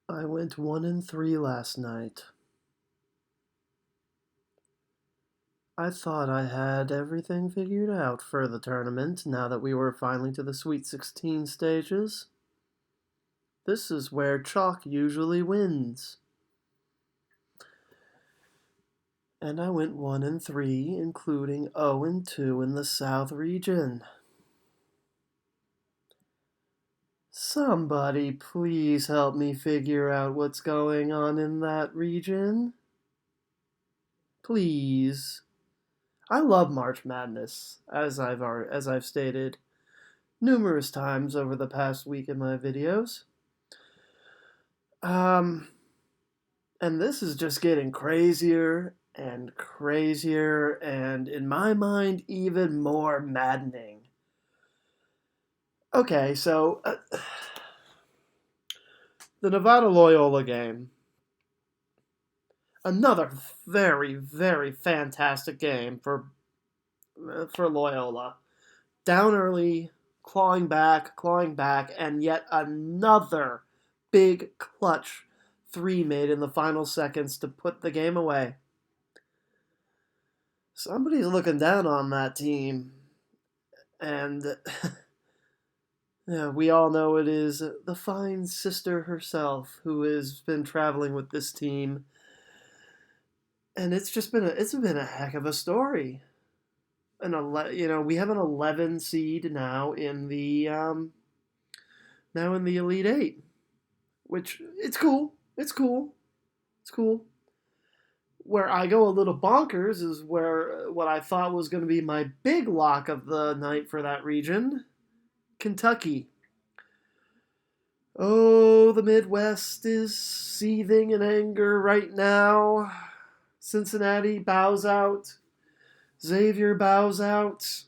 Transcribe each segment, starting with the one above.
I went 1-3 last night. I thought I had everything figured out for the tournament now that we were finally to the Sweet 16 stages. This is where chalk usually wins. And I went 1-3, including 0-2 in the South region. Somebody please help me figure out what's going on in that region. Please. I love March Madness, as I've stated numerous times over the past week in my videos. Um, and this is just getting crazier and crazier, and in my mind, even more maddening. Okay, so the Nevada Loyola game, another very, very fantastic game for Loyola. Down early, clawing back, and yet another big clutch three made in the final seconds to put the game away. Somebody's looking down on that team, and yeah, we all know it is the fine sister herself who has been traveling with this team, and it's been a heck of a story. We have an 11 seed now in the Elite Eight, which it's cool. It's cool. It's cool. Where I go a little bonkers is where what I thought was going to be my big lock of the night for that region, Kentucky. Oh, the Midwest is seething in anger right now. Cincinnati bows out. Xavier bows out.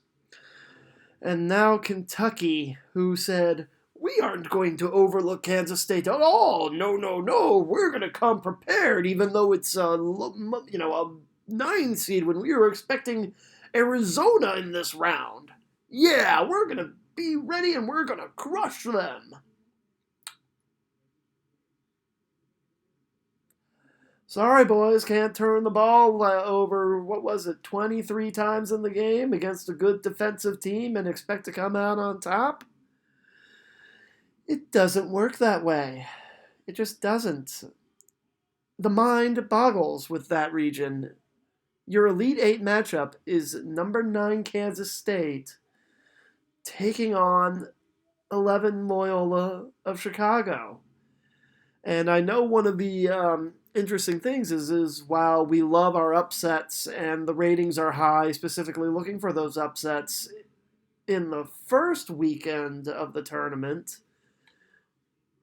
And now Kentucky, who said, we aren't going to overlook Kansas State at all. No, no, no. We're going to come prepared, even though it's a 9 seed when we were expecting Arizona in this round. Yeah, we're going to be ready and we're going to crush them. Sorry, boys, can't turn the ball over, 23 times in the game against a good defensive team and expect to come out on top? It doesn't work that way. It just doesn't. The mind boggles with that region. Your Elite Eight matchup is number 9 Kansas State taking on 11 Loyola of Chicago. And I know one of the interesting things is while we love our upsets and the ratings are high, specifically looking for those upsets in the first weekend of the tournament,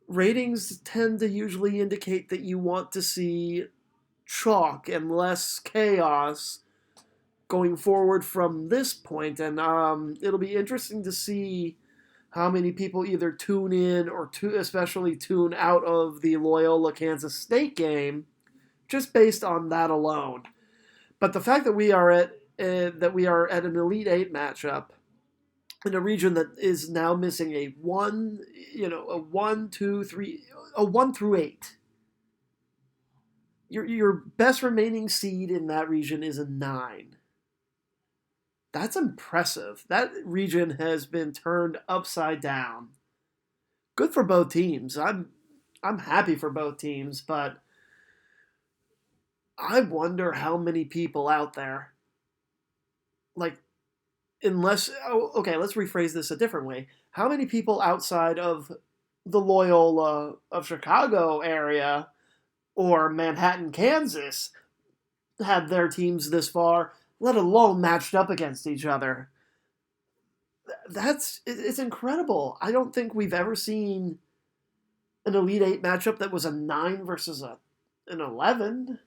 ratings tend to usually indicate that you want to see chalk and less chaos going forward from this point. And it'll be interesting to see how many people either tune in or especially tune out of the Loyola Kansas State game just based on that alone. But the fact that we are at an Elite Eight matchup in a region that is now missing a 1 through 8. Your best remaining seed in that region is a 9. That's impressive. That region has been turned upside down. Good for both teams. I'm happy for both teams, but I wonder how many people out there, like, let's rephrase this a different way. How many people outside of the Loyola of Chicago area or Manhattan, Kansas had their teams this far, let alone matched up against each other? It's incredible. I don't think we've ever seen an Elite Eight matchup that was a 9 versus an 11.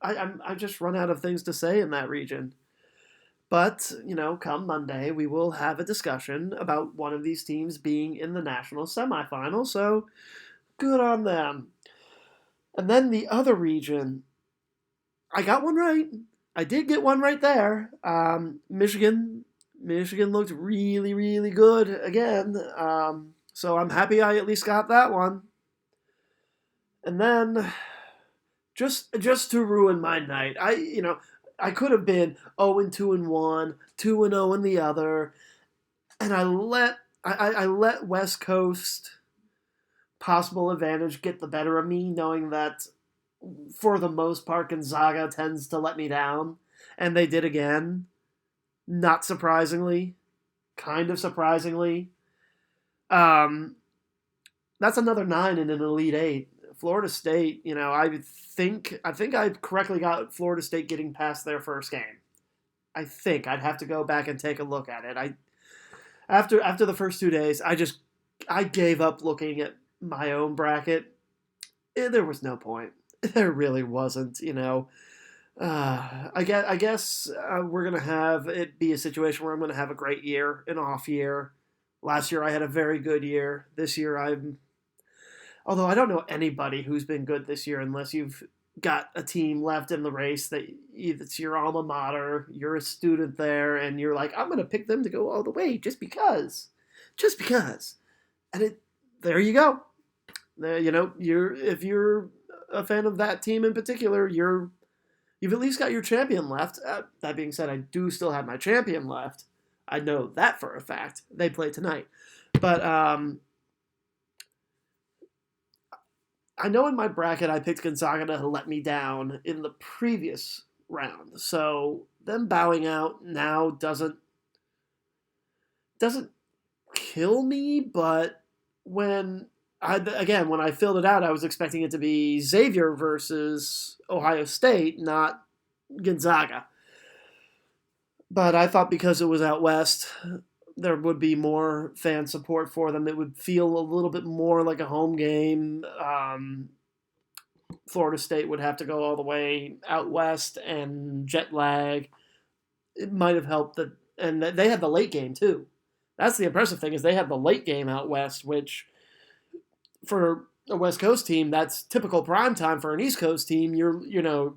I just run out of things to say in that region. But, come Monday, we will have a discussion about one of these teams being in the national semifinal, so good on them. And then the other region, I got one right. I did get one right there. Michigan looked really, really good again. So I'm happy I at least got that one. And then just to ruin my night, I could have been 0 and 2 and 1, 2 and 0 in the other, and I let West Coast possible advantage get the better of me, knowing that for the most part Gonzaga tends to let me down, and they did again. Not surprisingly, kind of surprisingly. Um, that's another 9 in an Elite Eight. Florida State, I think I correctly got Florida State getting past their first game. I think I'd have to go back and take a look at it. After the first 2 days, I gave up looking at my own bracket. There was no point. There really wasn't. I guess we're gonna have it be a situation where I'm gonna have a great year, an off year. Last year I had a very good year. This year although I don't know anybody who's been good this year unless you've got a team left in the race that it's your alma mater, you're a student there, and you're like, I'm gonna pick them to go all the way just because, and there you go. If you're a fan of that team in particular, you've at least got your champion left. That being said, I do still have my champion left. I know that for a fact. They play tonight, but I know in my bracket I picked Gonzaga to let me down in the previous round. So them bowing out now doesn't kill me, but when I filled it out, I was expecting it to be Xavier versus Ohio State, not Gonzaga. But I thought because it was out west, there would be more fan support for them. It would feel a little bit more like a home game. Florida State would have to go all the way out west, and jet lag. It might have helped that, and they had the late game too. That's the impressive thing is they had the late game out west, which for a West Coast team, that's typical prime time. For an East Coast team, a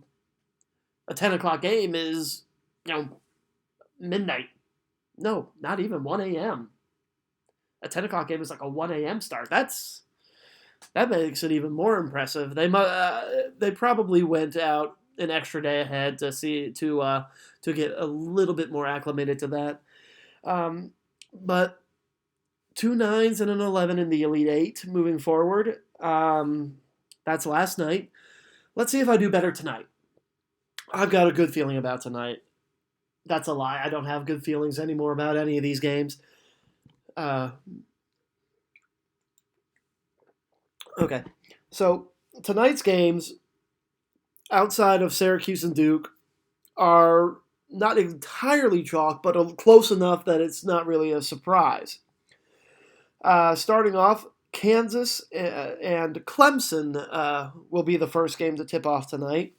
10 o'clock game is midnight. No, not even 1 a.m. A 10 o'clock game is like a 1 a.m. start. That makes it even more impressive. They probably went out an extra day ahead to get a little bit more acclimated to that. But 2 9s and an 11 in the Elite Eight moving forward. That's last night. Let's see if I do better tonight. I've got a good feeling about tonight. That's a lie. I don't have good feelings anymore about any of these games. Okay. So tonight's games, outside of Syracuse and Duke, are not entirely chalk, but close enough that it's not really a surprise. Starting off, Kansas and Clemson will be the first game to tip off tonight.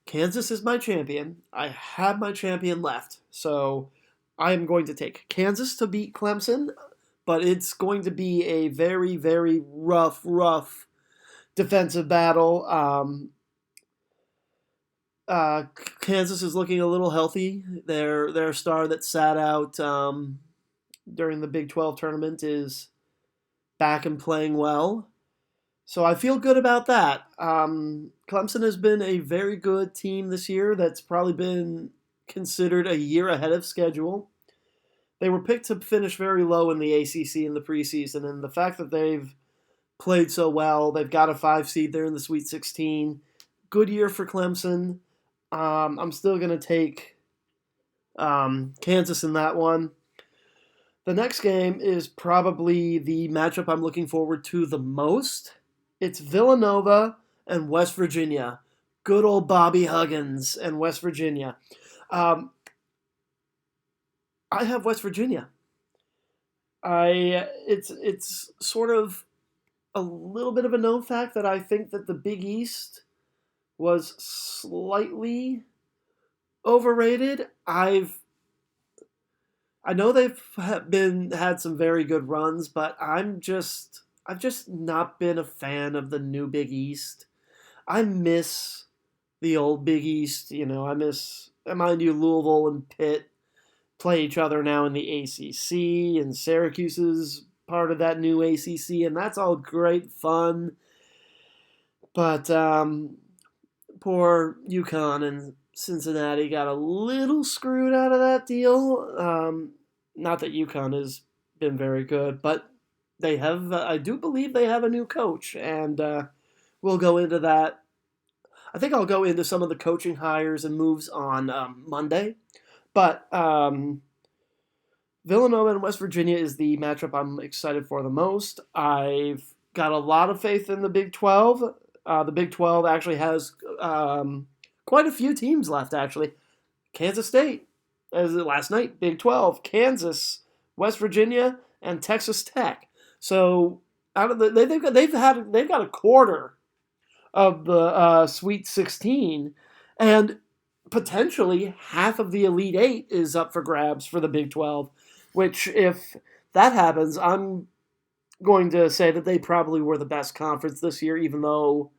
Kansas is my champion. I have my champion left. So I am going to take Kansas to beat Clemson, but it's going to be a very, very rough defensive battle. Kansas is looking a little healthy. Their star that sat out during the Big 12 tournament is back and playing well. So I feel good about that. Clemson has been a very good team this year that's probably been considered a year ahead of schedule. They were picked to finish very low in the ACC in the preseason, and the fact that they've played so well, they've got a 5 seed there in the Sweet 16. Good year for Clemson. I'm still going to take Kansas in that one. The next game is probably the matchup I'm looking forward to the most. It's Villanova and West Virginia. Good old Bobby Huggins and West Virginia. I have West Virginia. It's sort of a little bit of a known fact that I think that the Big East was slightly overrated. I know they've had some very good runs, but I've just not been a fan of the new Big East. I miss the old Big East. Mind you, Louisville and Pitt play each other now in the ACC, and Syracuse's part of that new ACC, and that's all great fun. But poor UConn and Cincinnati got a little screwed out of that deal. Not that UConn has been very good, but they have. I do believe they have a new coach, and we'll go into that. I think I'll go into some of the coaching hires and moves on Monday. But Villanova and West Virginia is the matchup I'm excited for the most. I've got a lot of faith in the Big 12. The Big 12 actually has quite a few teams left, actually. Kansas State, as last night, Big 12, Kansas, West Virginia, and Texas Tech. So out of they've got a quarter of the Sweet 16, and potentially half of the Elite Eight is up for grabs for the Big 12. Which, if that happens, I'm going to say that they probably were the best conference this year, even though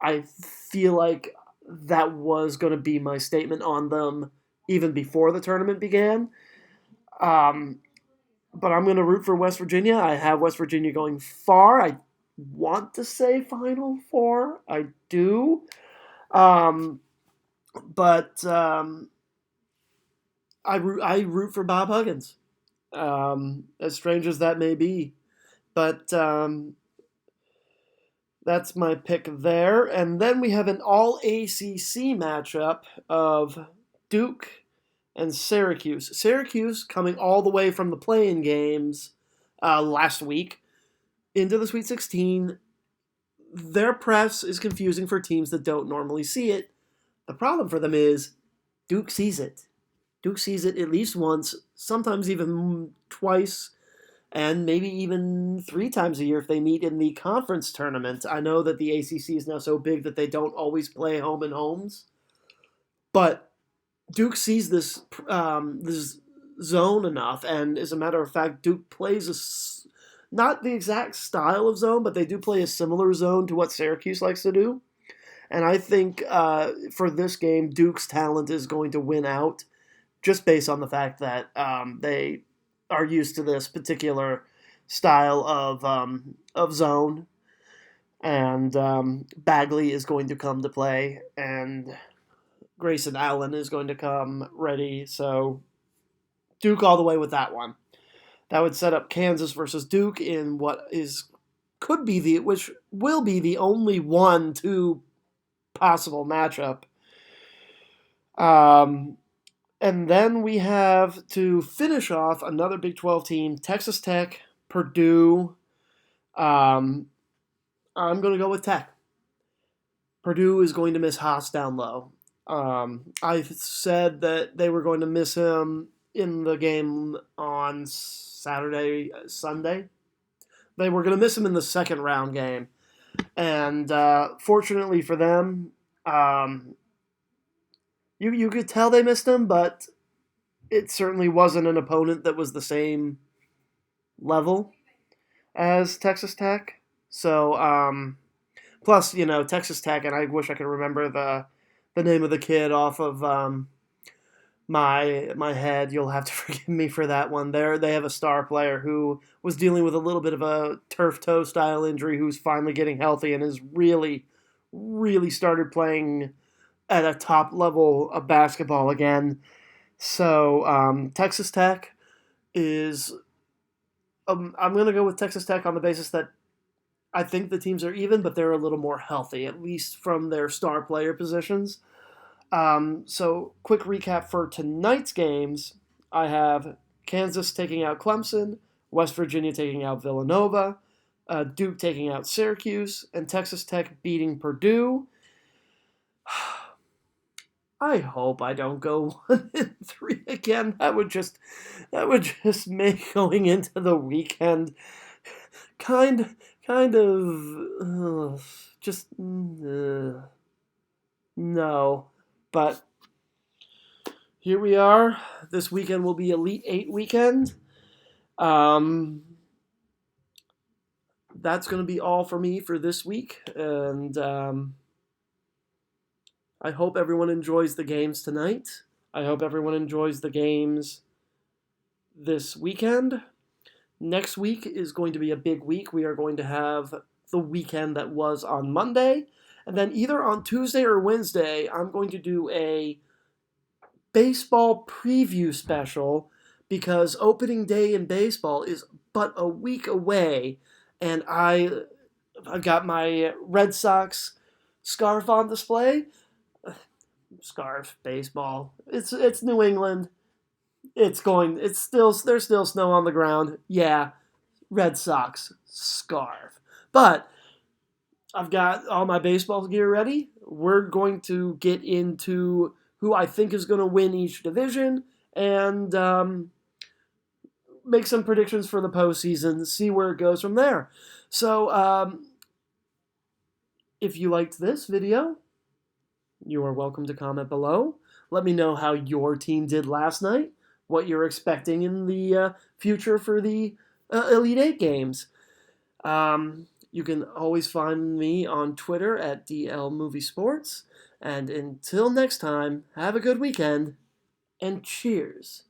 I feel like that was going to be my statement on them even before the tournament began. But I'm going to root for West Virginia. I have West Virginia going far. I want to say Final Four. I do. But I root for Bob Huggins. As strange as that may be. But that's my pick there. And then we have an all-ACC matchup of Duke and Syracuse. Syracuse coming all the way from the play-in games last week into the Sweet 16. Their press is confusing for teams that don't normally see it. The problem for them is Duke sees it. Duke sees it at least once, sometimes even twice, and maybe even 3 times a year if they meet in the conference tournament. I know that the ACC is now so big that they don't always play home and homes, but Duke sees this zone enough, and as a matter of fact, Duke plays not the exact style of zone, but they do play a similar zone to what Syracuse likes to do. And I think for this game, Duke's talent is going to win out, just based on the fact that they are used to this particular style of zone, and Bagley is going to come to play, and Grayson Allen is going to come ready. So Duke all the way with that one. That would set up Kansas versus Duke in what which will be the only 1-2 possible matchup. And then we have to finish off another Big 12 team, Texas Tech, Purdue. I'm going to go with Tech. Purdue is going to miss Haas down low. I said that they were going to miss him in the game on Sunday. They were going to miss him in the second round game. And fortunately for them, you could tell they missed him, but it certainly wasn't an opponent that was the same level as Texas Tech. So, plus, Texas Tech, and I wish I could remember the name of the kid off of my head. You'll have to forgive me for that one. They have a star player who was dealing with a little bit of a turf toe style injury, who's finally getting healthy and has really, really started playing at a top level of basketball again. So Texas Tech is. I'm going to go with Texas Tech on the basis that I think the teams are even, but they're a little more healthy, at least from their star player positions. So quick recap for tonight's games. I have Kansas taking out Clemson, West Virginia taking out Villanova, Duke taking out Syracuse, and Texas Tech beating Purdue. I hope I don't go 1-3 again. That would just make going into the weekend kind of just no. But here we are. This weekend will be Elite Eight weekend. That's going to be all for me for this week, and I hope everyone enjoys the games tonight. I hope everyone enjoys the games this weekend. Next week is going to be a big week. We are going to have the weekend that was on Monday. And then either on Tuesday or Wednesday, I'm going to do a baseball preview special because opening day in baseball is but a week away. And I've got my Red Sox scarf on display. Scarf, baseball. It's New England. There's still snow on the ground. Yeah, Red Sox scarf. But I've got all my baseball gear ready. We're going to get into who I think is going to win each division and make some predictions for the postseason, see where it goes from there. So, if you liked this video, you are welcome to comment below. Let me know how your team did last night, what you're expecting in the future for the Elite Eight games. You can always find me on Twitter at DL Movie Sports. And until next time, have a good weekend and cheers.